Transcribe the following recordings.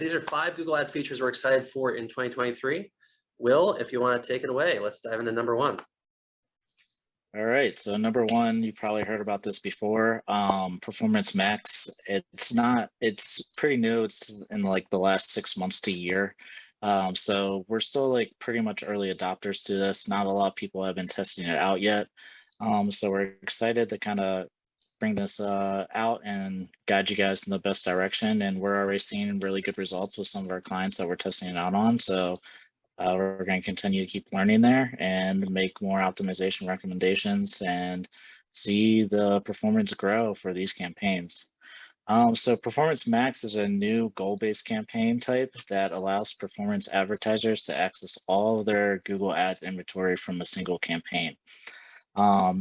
These are 5 Google Ads features we're excited for in 2023. Will, if you want to take it away, let's dive into number 1. All right, so number 1, you probably heard about this before, Performance Max. It's pretty new. It's in like the last 6 months to a year. So we're still like pretty much early adopters to this. Not a lot of people have been testing it out yet. So we're excited to kind of bring this out and guide you guys in the best direction. And we're already seeing really good results with some of our clients that we're testing it out on. So we're going to continue to keep learning there and make more optimization recommendations and see the performance grow for these campaigns. So Performance Max is a new goal-based campaign type that allows performance advertisers to access all of their Google Ads inventory from a single campaign.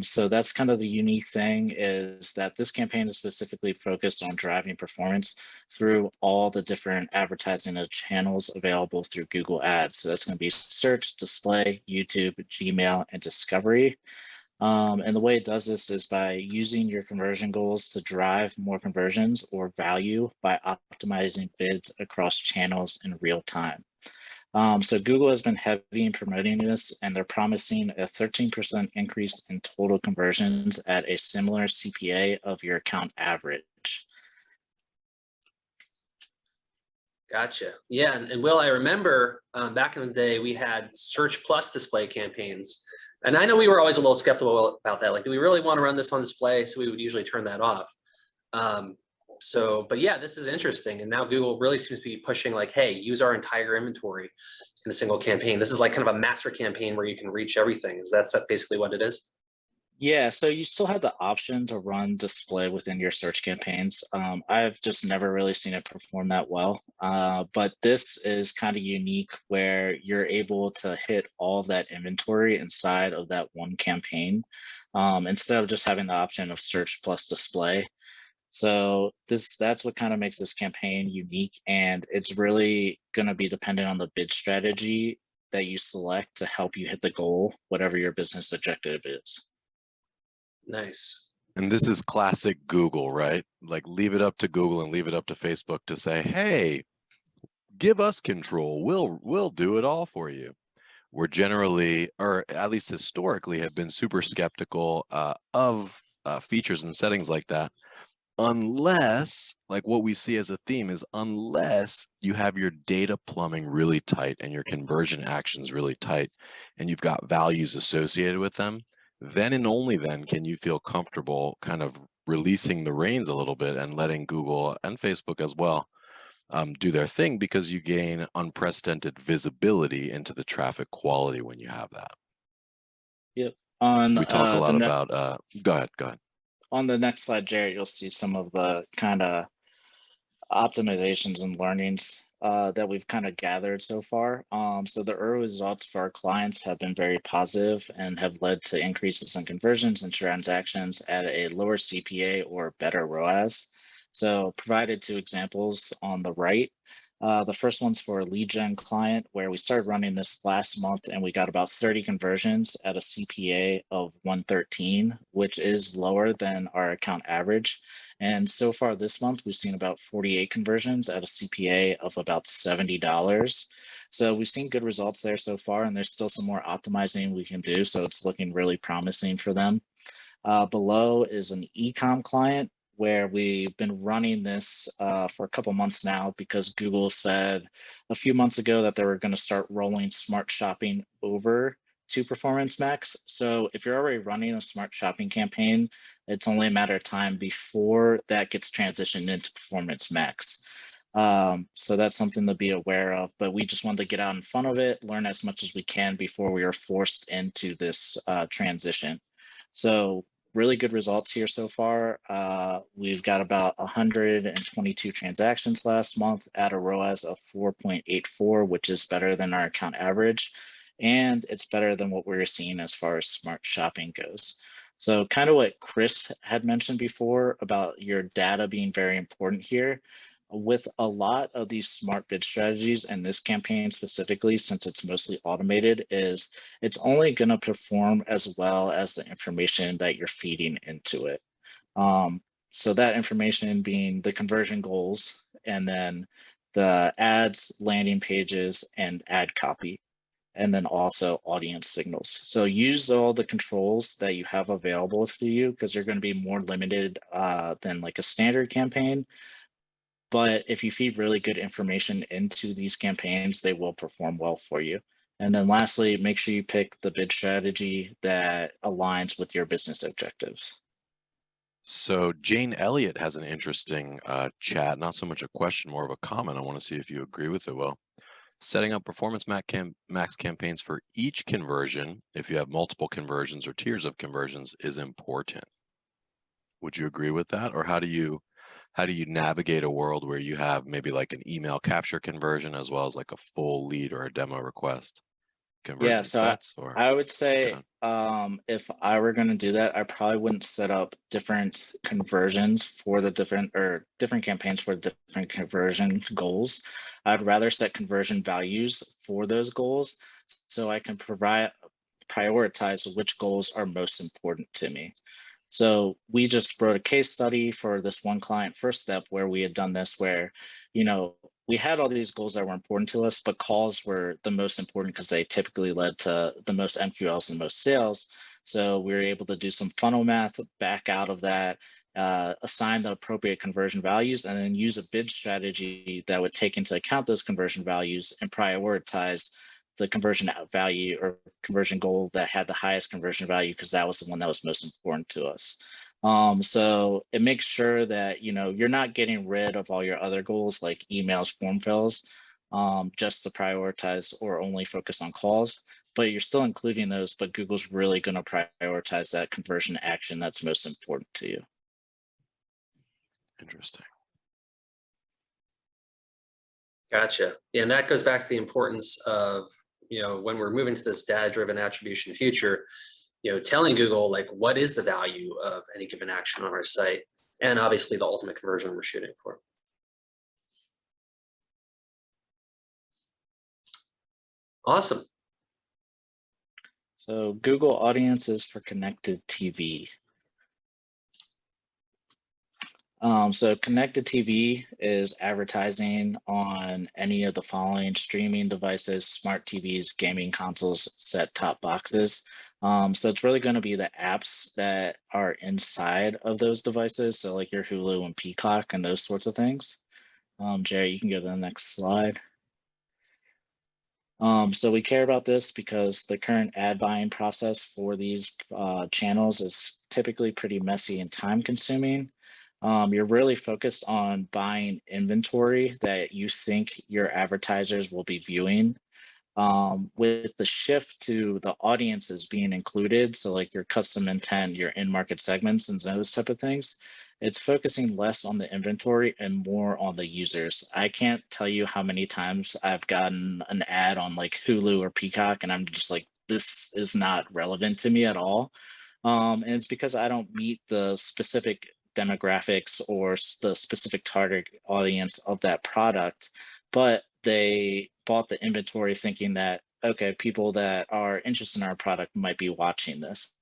So that's kind of the unique thing, is that this campaign is specifically focused on driving performance through all the different advertising channels available through Google Ads. So that's going to be search, display, YouTube, Gmail, and discovery. And the way it does this is by using your conversion goals to drive more conversions or value by optimizing bids across channels in real time. So Google has been heavy in promoting this, and they're promising a 13% increase in total conversions at a similar CPA of your account average. Gotcha. Yeah, and Will, I remember back in the day, we had search plus display campaigns. And I know we were always a little skeptical about that. Like, do we really want to run this on display? So we would usually turn that off. But yeah, this is interesting. And now Google really seems to be pushing like, hey, use our entire inventory in a single campaign. This is like kind of a master campaign where you can reach everything. Is that basically what it is? Yeah, so you still have the option to run display within your search campaigns. I've just never really seen it perform that well. But this is kind of unique where you're able to hit all of that inventory inside of that one campaign, instead of just having the option of search plus display. So that's what kind of makes this campaign unique, and it's really going to be dependent on the bid strategy that you select to help you hit the goal, whatever your business objective is. Nice. And this is classic Google, right? Like, leave it up to Google and leave it up to Facebook to say, hey, give us control. We'll do it all for you. We're generally, or at least historically, have been super skeptical of features and settings like that. Unless, like what we see as a theme is, unless you have your data plumbing really tight and your conversion actions really tight and you've got values associated with them, then and only then can you feel comfortable kind of releasing the reins a little bit and letting Google and Facebook as well do their thing, because you gain unprecedented visibility into the traffic quality when you have that. Yep. We talk a lot about, go ahead. On the next slide, Jared, you'll see some of the kind of optimizations and learnings that we've kind of gathered so far. So the early results for our clients have been very positive and have led to increases in conversions and transactions at a lower CPA or better ROAS. So provided 2 examples on the right. The first one's for a lead gen client where we started running this last month and we got about 30 conversions at a CPA of 113, which is lower than our account average. And so far this month, we've seen about 48 conversions at a CPA of about $70. So we've seen good results there so far, and there's still some more optimizing we can do. So it's looking really promising for them. Below is an e-com client where we've been running this for a couple months now, because Google said a few months ago that they were going to start rolling smart shopping over to Performance Max. So if you're already running a smart shopping campaign, it's only a matter of time before that gets transitioned into Performance Max. So that's something to be aware of, but we just wanted to get out in front of it, learn as much as we can before we are forced into this transition. So really good results here so far. We've got about 122 transactions last month at a ROAS of 4.84, which is better than our account average. And it's better than what we're seeing as far as smart shopping goes. So kind of what Chris had mentioned before about your data being very important here. With a lot of these smart bid strategies, and this campaign specifically, since it's mostly automated, is it's only going to perform as well as the information that you're feeding into it. So that information being the conversion goals, and then the ads, landing pages, and ad copy, and then also audience signals. So use all the controls that you have available to you, because you're going to be more limited than like a standard campaign. But if you feed really good information into these campaigns, they will perform well for you. And then lastly, make sure you pick the bid strategy that aligns with your business objectives. So Jane Elliott has an interesting chat, not so much a question, more of a comment. I want to see if you agree with it, Will. Setting up performance max campaigns for each conversion, if you have multiple conversions or tiers of conversions, is important. Would you agree with that? Or how do you navigate a world where you have maybe like an email capture conversion as well as like a full lead or a demo request conversion Yeah, so sets? Or I would say on. if I were going to do that, I probably wouldn't set up different conversions for the different campaigns for different conversion goals. I'd rather set conversion values for those goals so I can prioritize which goals are most important to me. So we just wrote a case study for this one client, First Step, where we had done this, where, we had all these goals that were important to us, but calls were the most important because they typically led to the most MQLs and most sales. So we were able to do some funnel math back out of that, assign the appropriate conversion values, and then use a bid strategy that would take into account those conversion values and prioritize the conversion value or conversion goal that had the highest conversion value, because that was the one that was most important to us. So it makes sure that you're not getting rid of all your other goals like emails, form fills, just to prioritize or only focus on calls, but you're still including those, but Google's really going to prioritize that conversion action that's most important to you. Interesting. Gotcha. Yeah, and that goes back to the importance of, when we're moving to this data-driven attribution future, telling Google, like, what is the value of any given action on our site, and obviously the ultimate conversion we're shooting for. Awesome. So Google Audiences for connected TV. So connected TV is advertising on any of the following streaming devices: smart TVs, gaming consoles, set-top boxes. So it's really going to be the apps that are inside of those devices. So like your Hulu and Peacock and those sorts of things. Jerry, you can go to the next slide. So we care about this because the current ad buying process for these channels is typically pretty messy and time consuming. You're really focused on buying inventory that you think your advertisers will be viewing. With the shift to the audiences being included, so like your custom intent, your in-market segments, and those type of things, it's focusing less on the inventory and more on the users. I can't tell you how many times I've gotten an ad on like Hulu or Peacock, and I'm just like, this is not relevant to me at all. And it's because I don't meet the specific demographics or the specific target audience of that product, but they bought the inventory thinking that, okay, people that are interested in our product might be watching this.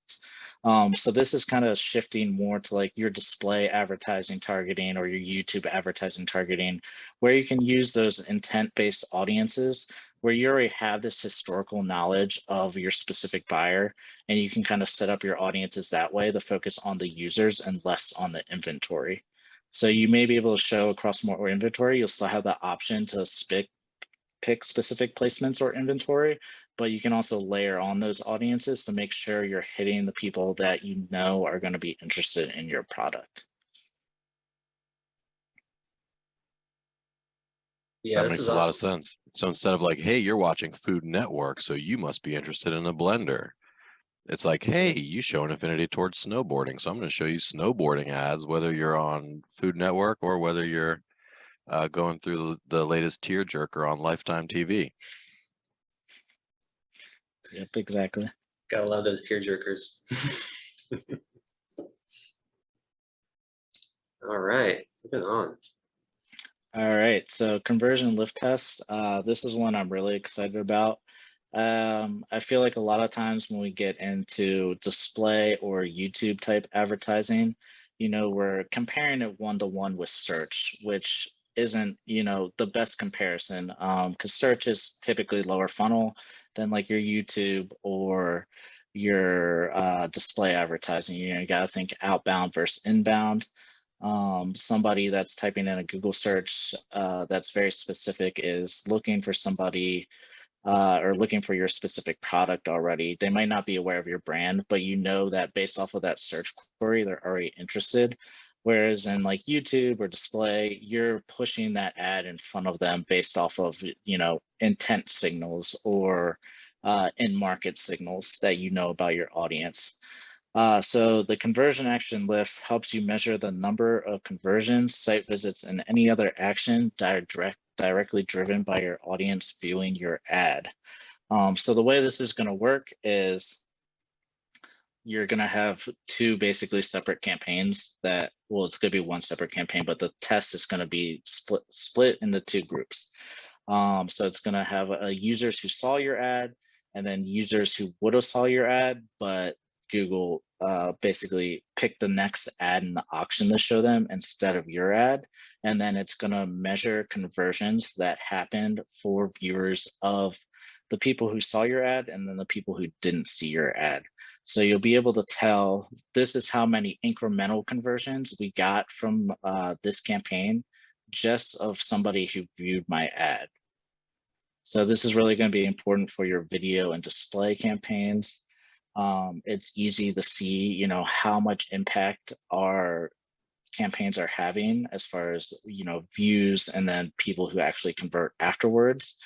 So this is kind of shifting more to like your display advertising targeting or your YouTube advertising targeting, where you can use those intent-based audiences where you already have this historical knowledge of your specific buyer, and you can kind of set up your audiences that way to focus on the users and less on the inventory. So you may be able to show across more inventory. You'll still have the option to pick specific placements or inventory, but you can also layer on those audiences to make sure you're hitting the people that you know are going to be interested in your product. Yeah, That this makes is a lot of awesome. sense. So instead of like, hey, you're watching Food Network, so you must be interested in a blender. It's like, hey, you show an affinity towards snowboarding, so I'm going to show you snowboarding ads, whether you're on Food Network or whether you're going through the latest tearjerker on Lifetime TV. Yep, exactly. Gotta love those tear jerkers. All right, moving on. All right, so conversion lift tests. This is one I'm really excited about. I feel like a lot of times when we get into display or YouTube type advertising, we're comparing it one-to-one with search, which isn't, you know, the best comparison, because search is typically lower funnel than like your YouTube or your display advertising. You know, you got to think outbound versus inbound. Somebody that's typing in a Google search that's very specific is looking for somebody or looking for your specific product already. They might not be aware of your brand, but you know that based off of that search query, they're already interested. Whereas in like YouTube or display, you're pushing that ad in front of them based off of, you know, intent signals or in market signals that you know about your audience. So the conversion action lift helps you measure the number of conversions, site visits, and any other action directly driven by your audience viewing your ad. So the way this is going to work is you're going to have two basically separate campaigns that, well, it's going to be one separate campaign, but the test is going to be split into two groups. So it's going to have users who saw your ad and then users who would have saw your ad, but Google basically picked the next ad in the auction to show them instead of your ad. And then it's going to measure conversions that happened for viewers of the people who saw your ad and then the people who didn't see your ad. So you'll be able to tell this is how many incremental conversions we got from this campaign just of somebody who viewed my ad. So this is really going to be important for your video and display campaigns. It's easy to see, you know, how much impact our campaigns are having as far as, you know, views and then people who actually convert afterwards.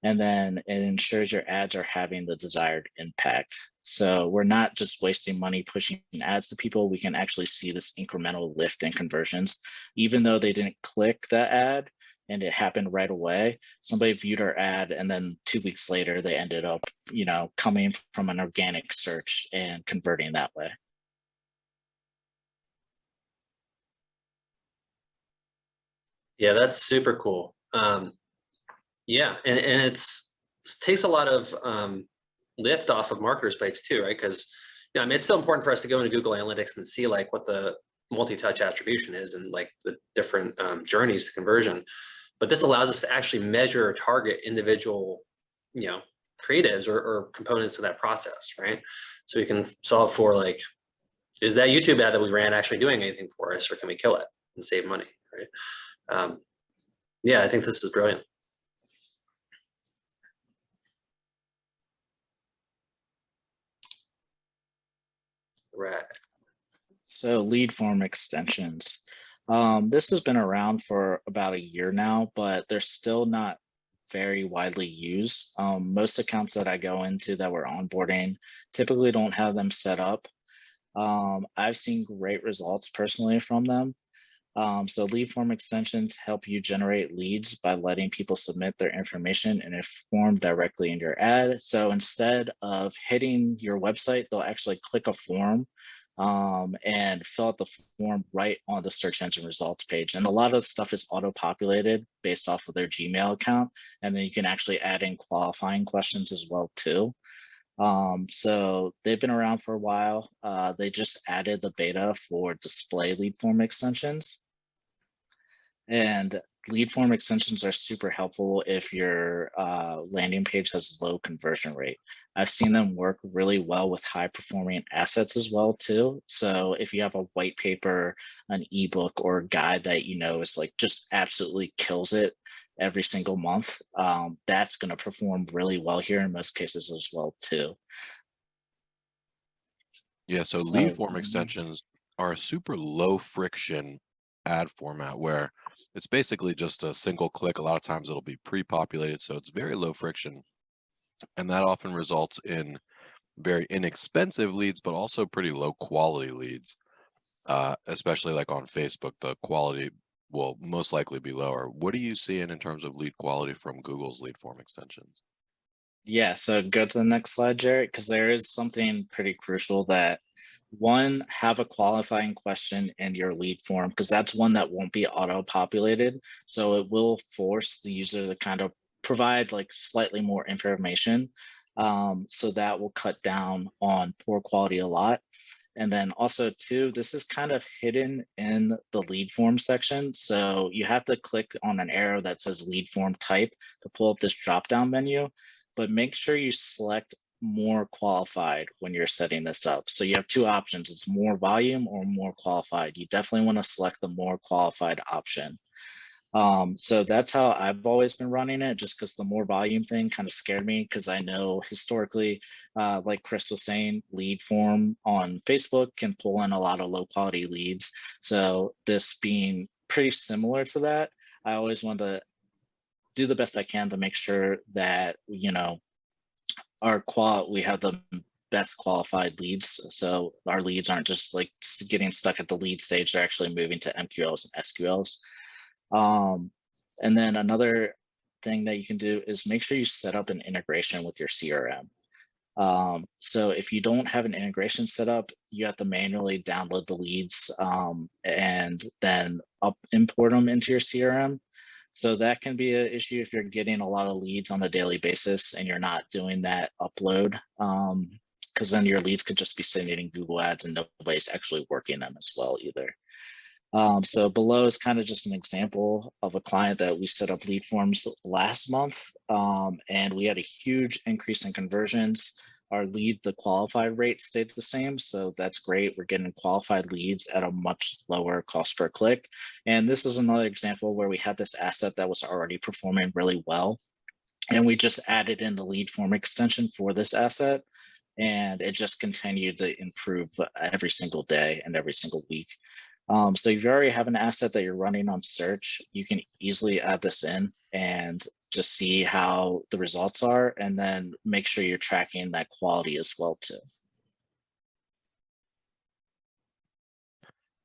And then it ensures your ads are having the desired impact. So we're not just wasting money pushing ads to people. We can actually see this incremental lift in conversions, even though they didn't click that ad and it happened right away. Somebody viewed our ad and then 2 weeks later, they ended up, you know, coming from an organic search and converting that way. Yeah, that's super cool. Yeah, and it takes a lot of lift off of marketers' plates too, right? Because I mean, it's so important for us to go into Google Analytics and see like what the multi-touch attribution is and like the different journeys to conversion. But this allows us to actually measure or target individual, you know, creatives or components of that process, right? So we can solve for like, is that YouTube ad that we ran actually doing anything for us, or can we kill it and save money, right? Yeah, I think this is brilliant. Right. So lead form extensions. This has been around for about a year now, but they're still not very widely used. Most accounts that I go into that we're onboarding typically don't have them set up. I've seen great results personally from them. So lead form extensions help you generate leads by letting people submit their information in a form directly in your ad. So instead of hitting your website, they'll actually click a form and fill out the form right on the search engine results page. And a lot of stuff is auto-populated based off of their Gmail account. And then you can actually add in qualifying questions as well too. So they've been around for a while. They just added the beta for display lead form extensions. And lead form extensions are super helpful if your landing page has low conversion rate. I've seen them work really well with high performing assets as well too. So if you have a white paper, an ebook, or a guide that you know is like just absolutely kills it every single month, that's going to perform really well here in most cases as well too. Yeah, so lead form extensions are a super low friction ad format where it's basically just a single click. A lot of times it'll be pre-populated, so it's very low friction. And that often results in very inexpensive leads, but also pretty low quality leads. Especially like on Facebook, the quality will most likely be lower. What are you seeing in terms of lead quality from Google's lead form extensions? Yeah, so go to the next slide, Jarrett, because there is something pretty crucial that one, have a qualifying question in your lead form, because that's one that won't be auto-populated. So it will force the user to kind of provide like slightly more information. So that will cut down on poor quality a lot. And then also too, this is kind of hidden in the lead form section. So you have to click on an arrow that says lead form type to pull up this drop down menu, but make sure you select more qualified when you're setting this up. So you have two options. It's more volume or more qualified. You definitely want to select the more qualified option. So that's how I've always been running it, just because the more volume thing kind of scared me, because I know historically, like Chris was saying, lead form on Facebook can pull in a lot of low quality leads. So this being pretty similar to that, I always want to do the best I can to make sure that, you know, we have the best qualified leads. So our leads aren't just like getting stuck at the lead stage, they're actually moving to MQLs and SQLs. And then another thing that you can do is make sure you set up an integration with your CRM. So if you don't have an integration set up, you have to manually download the leads and then import them into your CRM. So that can be an issue if you're getting a lot of leads on a daily basis and you're not doing that upload, because then your leads could just be sitting in Google Ads and nobody's actually working them as well either. So below is kind of just an example of a client that we set up lead forms last month, and we had a huge increase in conversions. Our the qualified rate stayed the same, so that's great. We're getting qualified leads at a much lower cost per click. And this is another example where we had this asset that was already performing really well, and we just added in the lead form extension for this asset, and it just continued to improve every single day and every single week. So if you already have an asset that you're running on search, you can easily add this in and just see how the results are, and then make sure you're tracking that quality as well too.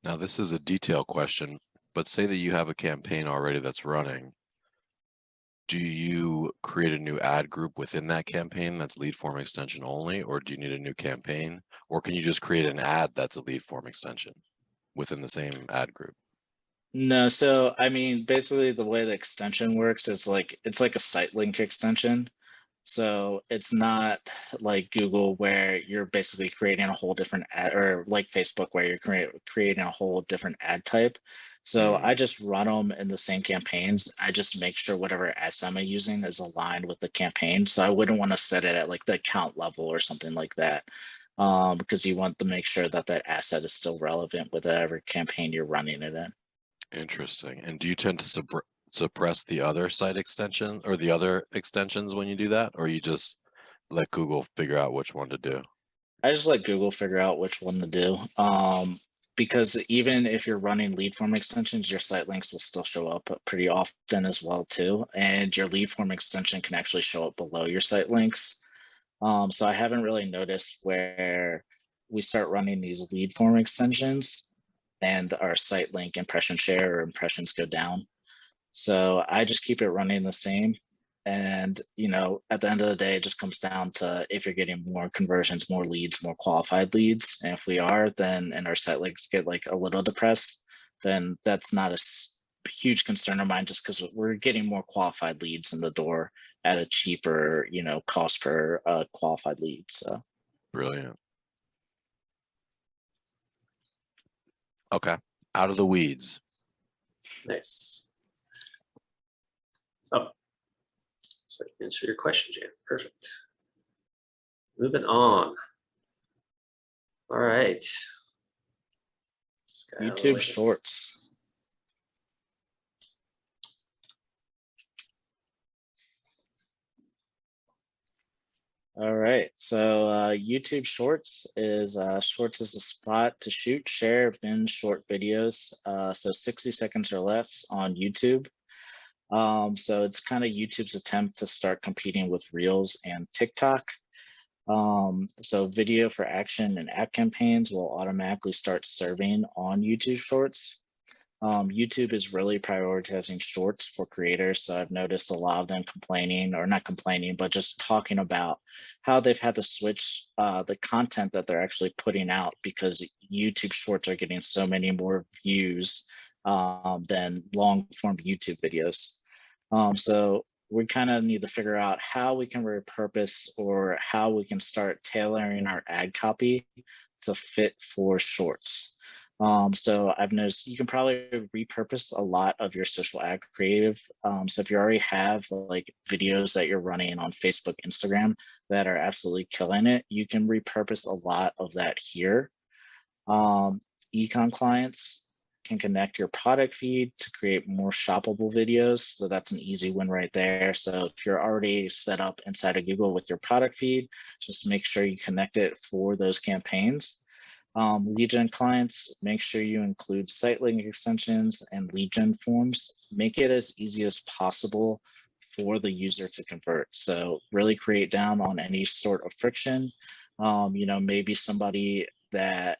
Now, this is a detail question, but say that you have a campaign already that's running. Do you create a new ad group within that campaign that's lead form extension only, or do you need a new campaign? Or can you just create an ad that's a lead form extension within the same ad group? No, so I mean, basically the way the extension works is it's like a site link extension. So it's not like Google where you're basically creating a whole different ad, or like Facebook where you're creating a whole different ad type. So I just run them in the same campaigns. I just make sure whatever SM I'm using is aligned with the campaign. So I wouldn't want to set it at like the account level or something like that, because you want to make sure that that asset is still relevant with whatever campaign you're running it in. Interesting. And do you tend to suppress the other site extension or the other extensions when you do that, or you just let Google figure out which one to do? I just let Google figure out which one to do. Because even if you're running lead form extensions, your site links will still show up pretty often as well too. And your lead form extension can actually show up below your site links. So I haven't really noticed where we start running these lead form extensions and our site link impression share or impressions go down. So I just keep it running the same. And, you know, at the end of the day, it just comes down to if you're getting more conversions, more leads, more qualified leads. And if we are, then, and our site links get like a little depressed, then that's not a huge concern of mine, just because we're getting more qualified leads in the door at a cheaper, you know, cost per qualified lead. So Brilliant. Okay, out of the weeds. Nice. Oh, so I can answer your question, Jan. Perfect. Moving on. All right. YouTube Shorts. All right, so YouTube Shorts is a spot to shoot, share, binge short videos. So 60 seconds or less on YouTube. So it's kind of YouTube's attempt to start competing with Reels and TikTok. So video for action and ad campaigns will automatically start serving on YouTube Shorts. YouTube is really prioritizing shorts for creators. So I've noticed a lot of them complaining, or not complaining, but just talking about how they've had to switch the content that they're actually putting out, because YouTube Shorts are getting so many more views than long form YouTube videos. So we kind of need to figure out how we can repurpose, or how we can start tailoring our ad copy to fit for shorts. So I've noticed you can probably repurpose a lot of your social ad creative. So if you already have like videos that you're running on Facebook, Instagram that are absolutely killing it, you can repurpose a lot of that here. Ecom clients can connect your product feed to create more shoppable videos. So that's an easy win right there. So if you're already set up inside of Google with your product feed, just make sure you connect it for those campaigns. Lead gen clients, make sure you include site link extensions and lead gen forms. Make it as easy as possible for the user to convert. So really create down on any sort of friction. Maybe somebody that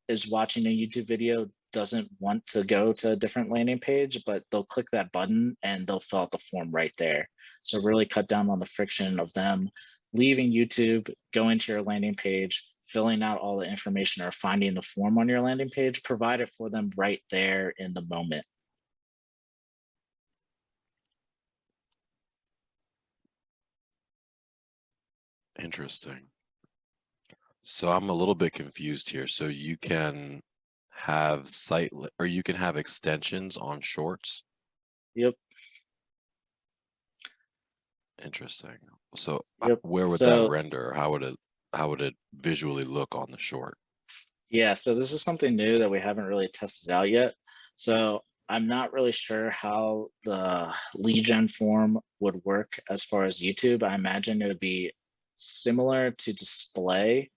is watching a YouTube video doesn't want to go to a different landing page, but they'll click that button and they'll fill out the form right there. So really cut down on the friction of them leaving YouTube, going to your landing page, filling out all the information or finding the form on your landing page, provide it for them right there in the moment. Interesting. So I'm a little bit confused here. So you can have or you can have extensions on shorts. Yep. Interesting. So Yep. where would that render? How would it visually look on the short? Yeah, so this is something new that we haven't really tested out yet. So I'm not really sure how the lead gen form would work as far as YouTube. I imagine it would be similar to display,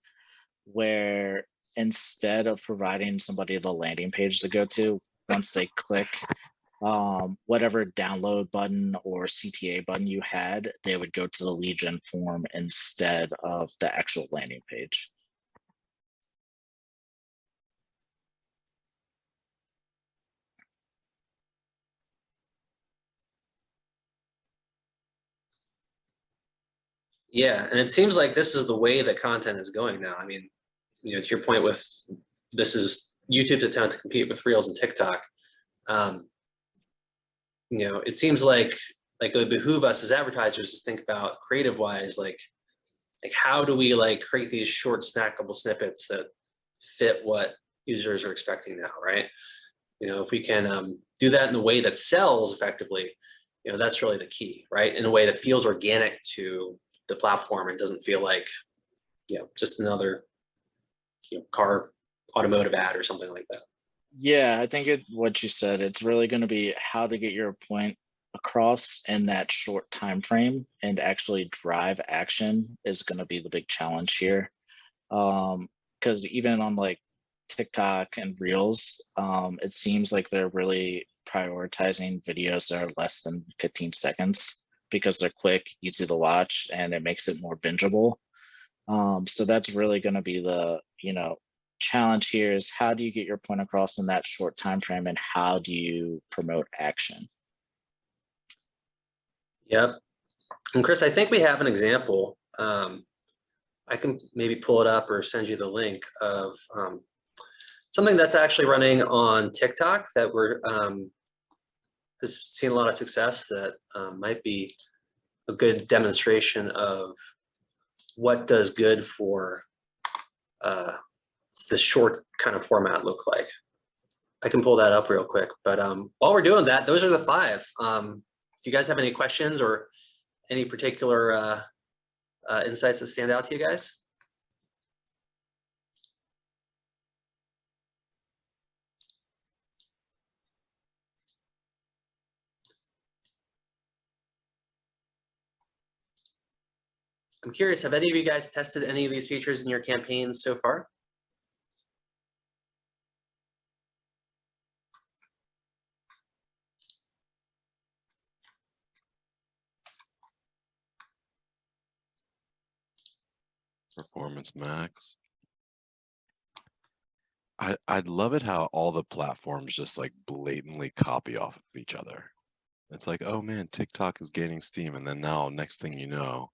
where instead of providing somebody the landing page to go to, once they click whatever download button or CTA button you had, they would go to the lead gen form instead of the actual landing page. Yeah, and it seems like this is the way that content is going now. I mean, to your point with this is YouTube's attempt to compete with Reels and TikTok. It seems like it would behoove us as advertisers to think about creative wise, like how do we create these short snackable snippets that fit what users are expecting now, right? If we can do that in a way that sells effectively, that's really the key, right? In a way that feels organic to the platform and doesn't feel like, just another, car automotive ad or something like that. Yeah, I think what you said, it's really going to be how to get your point across in that short time frame and actually drive action is going to be the big challenge here. Because even on like TikTok and Reels, it seems like they're really prioritizing videos that are less than 15 seconds because they're quick, easy to watch, and it makes it more bingeable. So that's really going to be the challenge here is how do you get your point across in that short time frame and how do you promote action? Yep. And Chris, I think we have an example. I can maybe pull it up or send you the link of something that's actually running on TikTok that has seen a lot of success that might be a good demonstration of what does good for the short kind of format look like. I can pull that up real quick, but while we're doing that, those are the 5. Do you guys have any questions or any particular insights that stand out to you guys? I'm curious, have any of you guys tested any of these features in your campaigns so far? Performance Max. I'd love it how all the platforms just blatantly copy off of each other. It's like, oh man, TikTok is gaining steam. And then now next thing you know,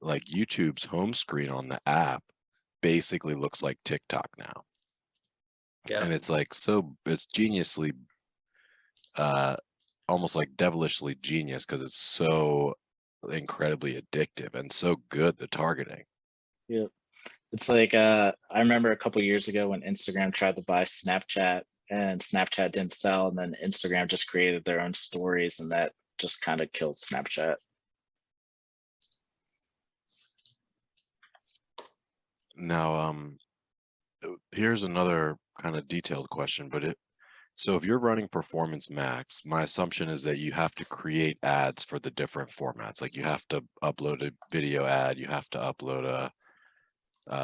YouTube's home screen on the app basically looks like TikTok now. Yeah. And it's it's geniusly, almost devilishly genius because it's so incredibly addictive and so good, the targeting. Yeah. It's like I remember a couple years ago when Instagram tried to buy Snapchat and Snapchat didn't sell, and then Instagram just created their own stories, and that just kind of killed Snapchat. Now, here's another kind of detailed question, but so if you're running Performance Max, my assumption is that you have to create ads for the different formats. Like you have to upload a video ad, you have to upload a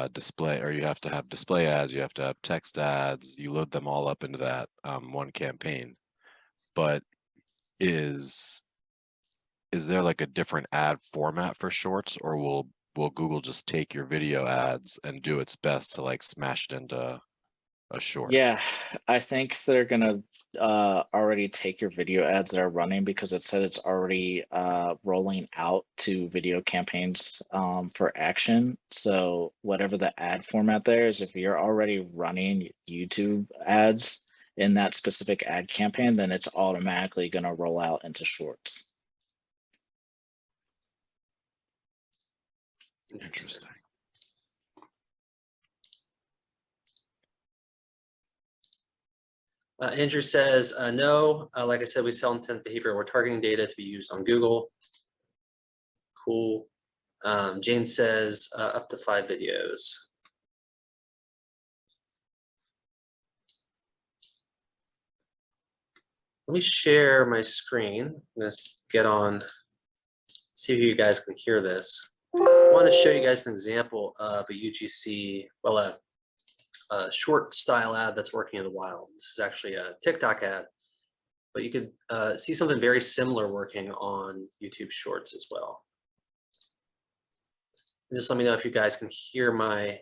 display, or you have to have display ads, you have to have text ads, you load them all up into that one campaign. But is there like a different ad format for shorts, or will Google just take your video ads and do its best to like smash it into a short? Yeah, I think they're gonna already take your video ads that are running, because it said it's already rolling out to video campaigns for action. So whatever the ad format there is, if you're already running YouTube ads in that specific ad campaign, then it's automatically gonna roll out into shorts. Interesting. Andrew says, no, like I said, we sell intent behavior. We're targeting data to be used on Google. Cool. Jane says, up to 5 videos. Let me share my screen. Let's get on, see if you guys can hear this. I want to show you guys an example of a UGC, well, a short style ad that's working in the wild. This is actually a TikTok ad, but you could see something very similar working on YouTube Shorts as well. And just let me know if you guys can hear my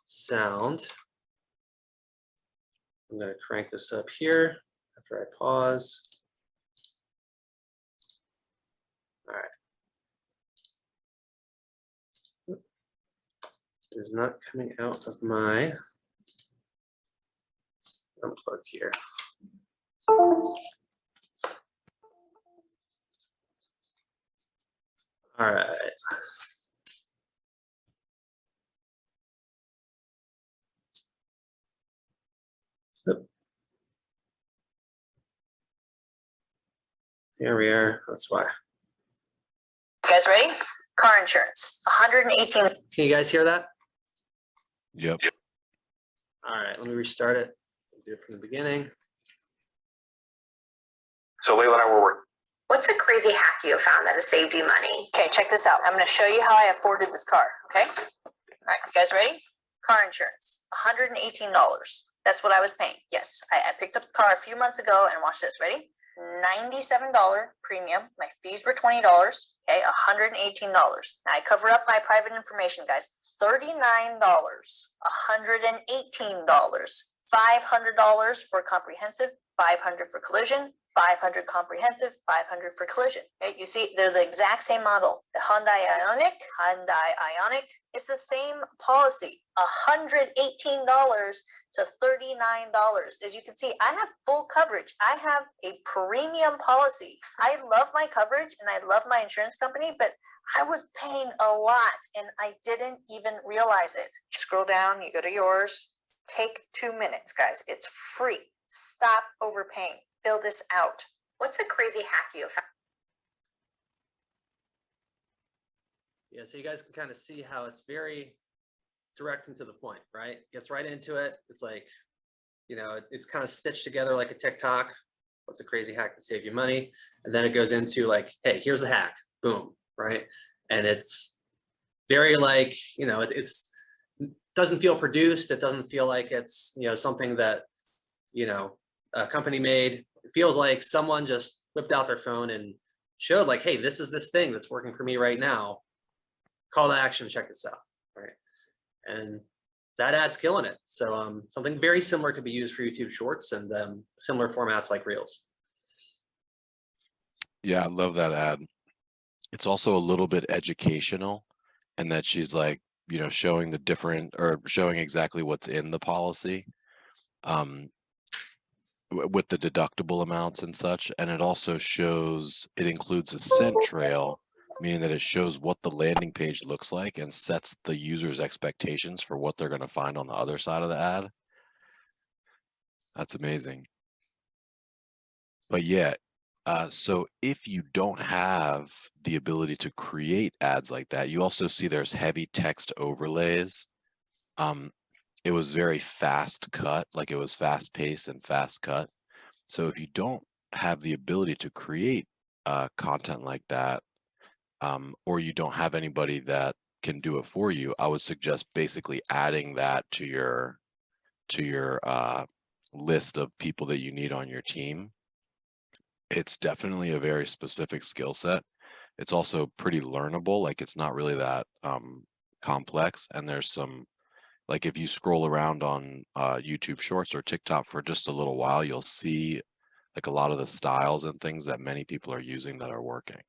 sound. I'm going to crank this up here after I pause. All right. It is not coming out of my unplug here. All right. There we are. That's why. You guys ready? Car insurance, 118. Can you guys hear that? Yep. All right, let me restart it. We'll do it from the beginning. So Layla and I were working. What's a crazy hack you found that has saved you money? Okay, check this out. I'm going to show you how I afforded this car, okay? All right, you guys ready? Car insurance, $118. That's what I was paying. Yes, I picked up the car a few months ago, and watch this. Ready? $97 premium. My fees were $20. Okay, $118. Now I cover up my private information, guys. $39, $118, $500 for comprehensive, $500 for collision, $500 comprehensive, $500 for collision. Okay, you see, they're the exact same model. The Hyundai Ioniq, it's the same policy. $118 to $39. As you can see, I have full coverage. I have a premium policy. I love my coverage and I love my insurance company, but I was paying a lot and I didn't even realize it. Scroll down, you go to yours. Take 2 minutes, guys. It's free. Stop overpaying. Fill this out. What's a crazy hack you found? Yeah, so you guys can kind of see how it's very direct and to the point, right? Gets right into it. It's like, you know, it's kind of stitched together like a TikTok. What's a crazy hack to save you money? And then it goes into like, hey, here's the hack. Boom, right? And it's very like, you know, it's doesn't feel produced. It doesn't feel like it's, you know, something that, you know, a company made. It feels like someone just whipped out their phone and showed like, hey, this is this thing that's working for me right now. Call to action, check this out, right? And that ad's killing it. So something very similar could be used for YouTube Shorts and similar formats like Reels. Yeah, I love that ad. It's also a little bit educational, and that she's like, you know, showing the different, or showing exactly what's in the policy with the deductible amounts and such. And it also shows, it includes a scent trail meaning that it shows what the landing page looks like and sets the user's expectations for what they're going to find on the other side of the ad. That's amazing. But yeah, so if you don't have the ability to create ads like that, you also see there's heavy text overlays. It was very fast cut, like it was fast paced and fast cut. So if you don't have the ability to create content like that, or you don't have anybody that can do it for you, I would suggest basically adding that to your list of people that you need on your team. It's definitely a very specific skill set. It's also pretty learnable. Like it's not really that complex. And there's some, like if you scroll around on YouTube Shorts or TikTok for just a little while, you'll see like a lot of the styles and things that many people are using that are working.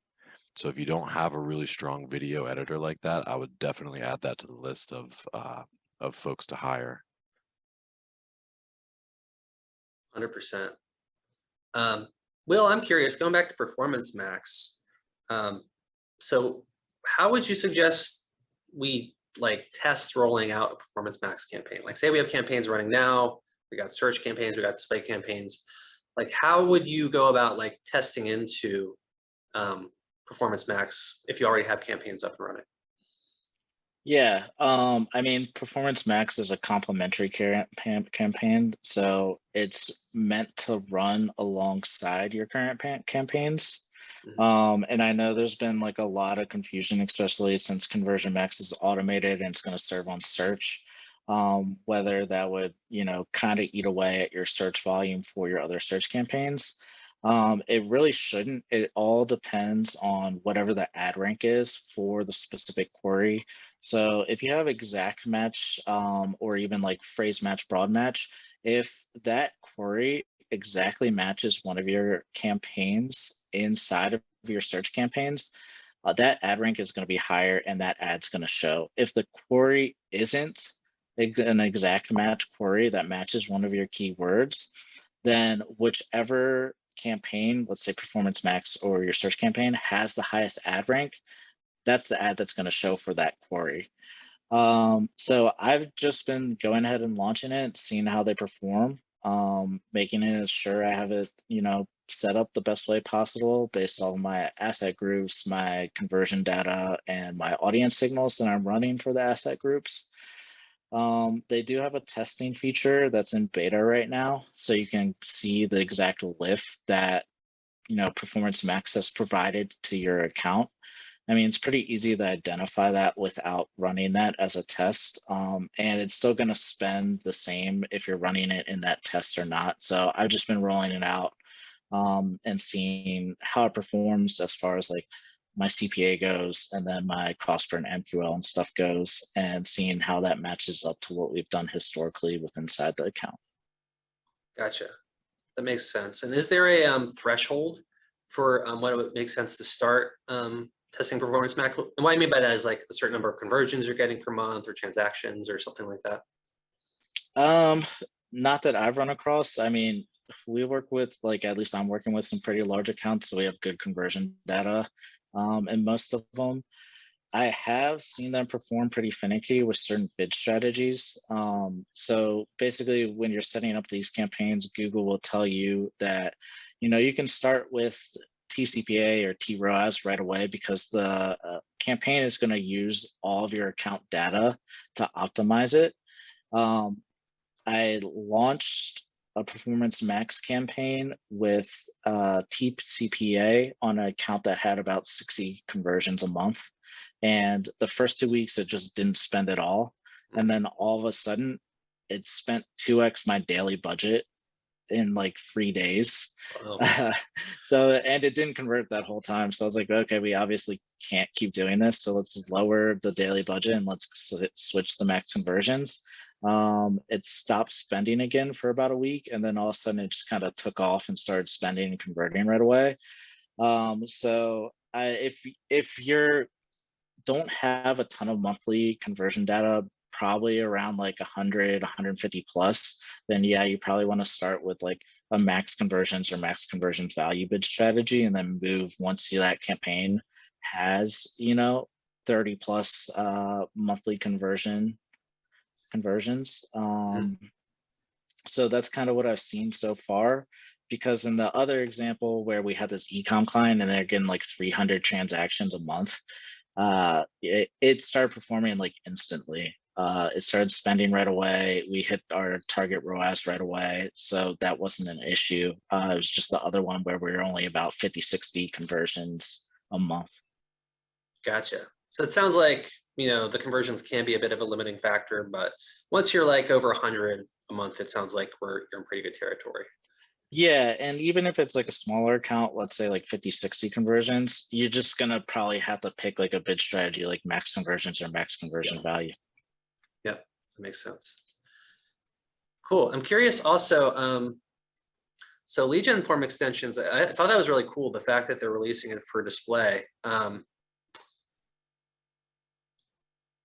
So if you don't have a really strong video editor like that, I would definitely add that to the list of folks to hire. 100%. Will, I'm curious, going back to Performance Max. So how would you suggest we like test rolling out a Performance Max campaign? Like say we have campaigns running now, we got search campaigns, we got display campaigns. Like how would you go about like testing into Performance Max if you already have campaigns up and running? Yeah, I mean, Performance Max is a complementary campaign, so it's meant to run alongside your current campaigns. And I know there's been like a lot of confusion, especially since Conversion Max is automated and it's going to serve on search, whether that would, you know, kind of eat away at your search volume for your other search campaigns. It really shouldn't. It all depends on whatever the ad rank is for the specific query. So if you have exact match or even like phrase match, broad match, if that query exactly matches one of your campaigns inside of your search campaigns, that ad rank is going to be higher and that ad's going to show. If the query isn't an exact match query that matches one of your keywords, then whichever campaign, let's say Performance Max or your search campaign, has the highest ad rank, that's the ad that's going to show for that query. So I've just been going ahead and launching it, seeing how they perform, making it sure I have it, you know, set up the best way possible based on my asset groups, my conversion data, and my audience signals that I'm running for the asset groups. They do have a testing feature that's in beta right now, so you can see the exact lift that, you know, Performance Max has provided to your account. I mean, it's pretty easy to identify that without running that as a test. And it's still going to spend the same if you're running it in that test or not. So I've just been rolling it out and seeing how it performs as far as like my CPA goes, and then my cost per an MQL and stuff goes, and seeing how that matches up to what we've done historically with inside the account. Gotcha. That makes sense. And is there a threshold for what it would make sense to start testing Performance Max? And what I mean by that is like a certain number of conversions you're getting per month or transactions or something like that. Not that I've run across. I mean, we work with, like, at least I'm working with some pretty large accounts, so we have good conversion data in most of them. I have seen them perform pretty finicky with certain bid strategies. So basically, when you're setting up these campaigns, Google will tell you that, you know, you can start with TCPA or TROAS right away because the campaign is going to use all of your account data to optimize it. I launched a Performance Max campaign with TCPA on an account that had about 60 conversions a month. And the first 2 weeks, it just didn't spend at all. And then all of a sudden, it spent 2x my daily budget in like 3 days. Oh. So, and it didn't convert that whole time. So I was like, okay, we obviously can't keep doing this. So let's lower the daily budget and let's switch the max conversions. It stopped spending again for about a week. And then all of a sudden it just kind of took off and started spending and converting right away. So if you're don't have a ton of monthly conversion data, probably around like 100, 150 plus, then yeah, you probably want to start with like a max conversions or max conversions value bid strategy, and then move once that campaign has, 30 plus monthly conversions. So that's kind of what I've seen so far, because in the other example where we had this e-com client and they're getting like 300 transactions a month, it started performing like instantly. It started spending right away. We hit our target ROAS right away. So that wasn't an issue. It was just the other one where we were only about 50, 60 conversions a month. Gotcha. So it sounds like, the conversions can be a bit of a limiting factor, but once you're like over 100 a month, it sounds like you're in pretty good territory. Yeah, and even if it's like a smaller account, let's say like 50, 60 conversions, you're just gonna probably have to pick like a bid strategy like max conversions or max conversion value. Yep, that makes sense. Cool. I'm curious also, so lead gen form extensions, I thought that was really cool, the fact that they're releasing it for display.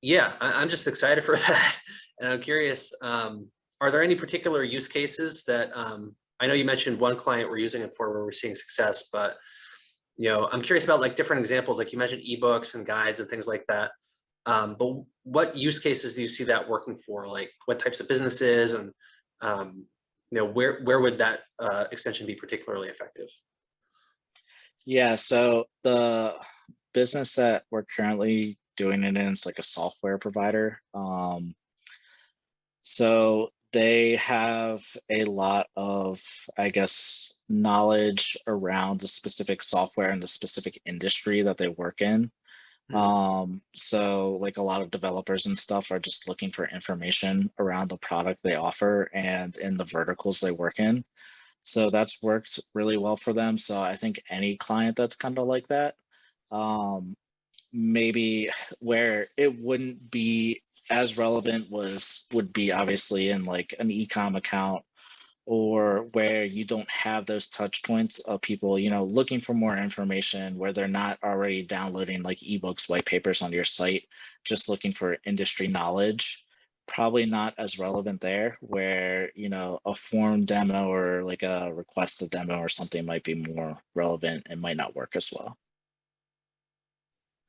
Yeah, I'm just excited for that. And I'm curious, are there any particular use cases that, I know you mentioned one client we're using it for where we're seeing success, but I'm curious about like different examples, like you mentioned ebooks and guides and things like that. But what use cases do you see that working for? Like what types of businesses, and where would that extension be particularly effective? Yeah, so the business that we're currently doing it in is like a software provider. So they have a lot of, I guess, knowledge around the specific software and the specific industry that they work in. So like a lot of developers and stuff are just looking for information around the product they offer and in the verticals they work in. So that's worked really well for them. So I think any client that's kind of like that, maybe where it wouldn't be as relevant would be obviously in like an e-com account, or where you don't have those touch points of people, looking for more information, where they're not already downloading like ebooks, white papers on your site, just looking for industry knowledge. Probably not as relevant there, where, a form demo or like a requested demo or something might be more relevant and might not work as well.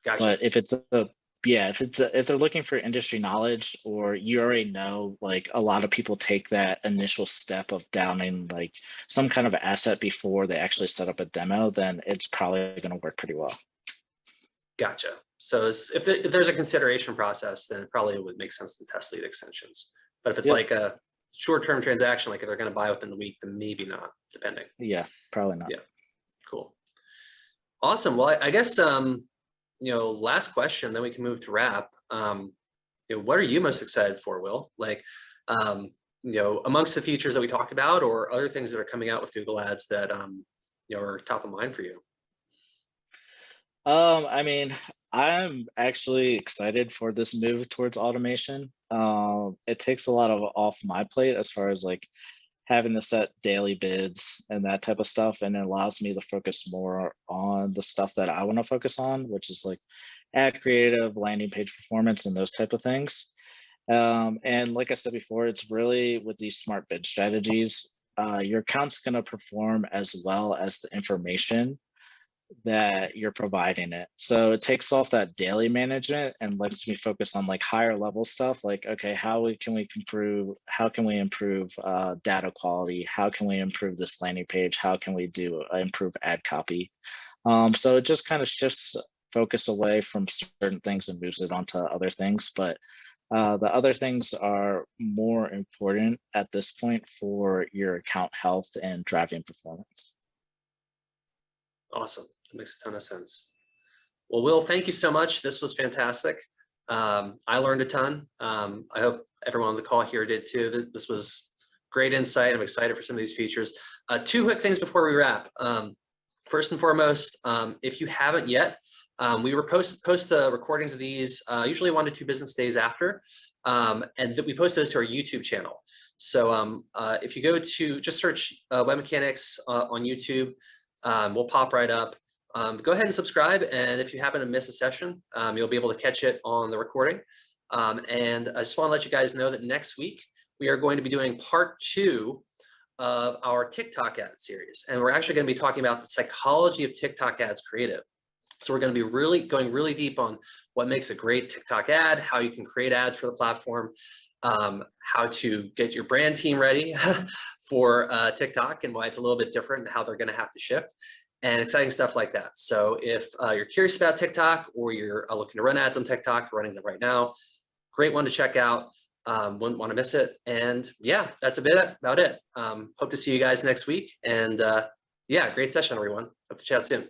Gotcha. But if they're looking for industry knowledge, or you already know, like a lot of people take that initial step of downing like some kind of asset before they actually set up a demo, then it's probably going to work pretty well. Gotcha. So if there's a consideration process, then it probably would make sense to test lead extensions. But if it's like a short-term transaction, like if they're going to buy within the week, then maybe not, depending. Yeah, probably not. Yeah, cool. Awesome. Well, I guess, last question, then we can move to wrap. What are you most excited for, Will? Like, amongst the features that we talked about, or other things that are coming out with Google Ads that, are top of mind for you? I mean, I'm actually excited for this move towards automation. It takes a lot of off my plate as far as like having to set daily bids and that type of stuff, and it allows me to focus more on the stuff that I want to focus on, which is like ad creative, landing page performance, and those type of things. And like I said before, it's really with these smart bid strategies, your account's going to perform as well as the information that you're providing it. So it takes off that daily management and lets me focus on like higher level stuff, like, okay, how can we improve data quality? How can we improve this landing page? How can we improve ad copy? So it just kind of shifts focus away from certain things and moves it onto other things. But the other things are more important at this point for your account health and driving performance. Awesome. That makes a ton of sense. Well, Will, thank you so much. This was fantastic. I learned a ton. I hope everyone on the call here did too. This was great insight. I'm excited for some of these features. Two quick things before we wrap. First and foremost, if you haven't yet, we post recordings of these usually 1 to 2 business days after, and we post those to our YouTube channel. So if you go to just search WebMechanix on YouTube, we'll pop right up. Go ahead and subscribe, and if you happen to miss a session, you'll be able to catch it on the recording. And I just want to let you guys know that next week we are going to be doing part 2 of our TikTok ad series, and we're actually going to be talking about the psychology of TikTok ads creative. So we're going to be going really deep on what makes a great TikTok ad, how you can create ads for the platform, how to get your brand team ready for TikTok and why it's a little bit different and how they're going to have to shift, and exciting stuff like that. So if you're curious about TikTok, or you're looking to run ads on TikTok, running them right now, great one to check out. Wouldn't want to miss it. And yeah, that's about it. Hope to see you guys next week. And yeah, great session, everyone. Hope to chat soon.